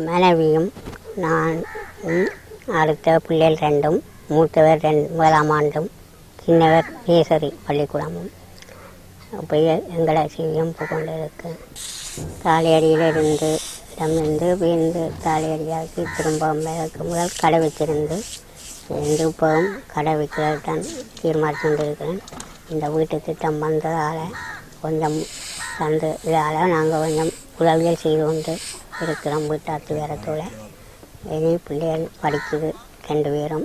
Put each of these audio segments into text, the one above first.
மனைவியும் நான் அடுத்த பிள்ளைகள் ரெண்டும், மூத்தவர் முதலாம் ஆண்டும், சின்னவர் நேசரி பள்ளிக்கூடமும் போய் எங்களை செய்யும் கொண்டு இருக்கு. தாலியடியில் இருந்து வீழ்ந்து தாலியடியாக்கி திரும்ப முதல் கடை வச்சிருந்து இப்போவும் கடை வைக்கிறது தான் தீர்மானித்து கொண்டிருக்கிறேன். இந்த வீட்டு திட்டம் வந்ததால் கொஞ்சம் தந்து இதால் நாங்கள் கொஞ்சம் உதவிகள் செய்து கொண்டு இருக்கிறோம். வீட்டாத்து வேறத்தோட இனி பிள்ளைகள் படிக்குது 2 பேரும்.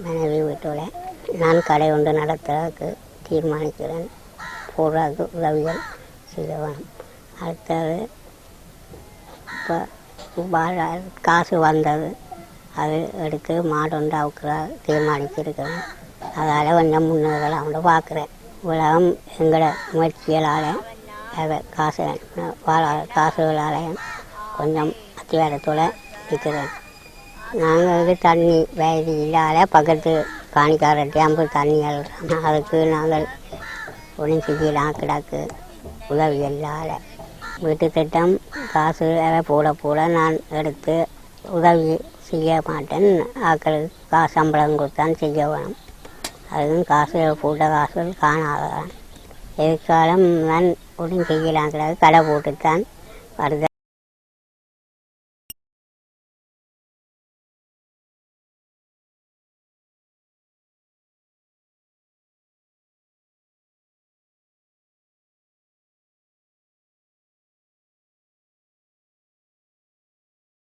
மனைவி வீட்டோட நான் கடை ஒன்று நடத்துறதுக்கு தீர்மானிக்கிறேன். போடுறதுக்கு உதவிகள் செய்ய வேணும். அடுத்தது இப்போ காசு வந்தது, அது எடுத்து மாடொன்று அவுக்கிற தீர்மானிச்சிருக்கிறேன். அதால் கொஞ்சம் முன்னேறலாம் அவங்க பார்க்குறேன். உலகம் எங்களோட முயற்சிகளால் காசுகளால் கொஞ்சம் அத்திவாரத்தோடு இருக்கிறேன். நாங்கள் தண்ணி வயது இல்லாத பக்கத்து காணிக்கார டேம்பு தண்ணிகள் அதுக்கு நாங்கள் ஒன்றும் செய்யலாம் கிடக்கு உதவி இல்லாத. வீட்டு திட்டம் காசு போட நான் எடுத்து உதவி செய்ய மாட்டேன். ஆக்களுக்கு சம்பளம் கொடுத்தான் செய்ய வேணும். அதுவும் காசு போட்ட காசுகள் காணாதான். எதிர்காலம் நான் ஒன்றும் செய்யலாம் கிடக்கு கடை போட்டுத்தான் வருத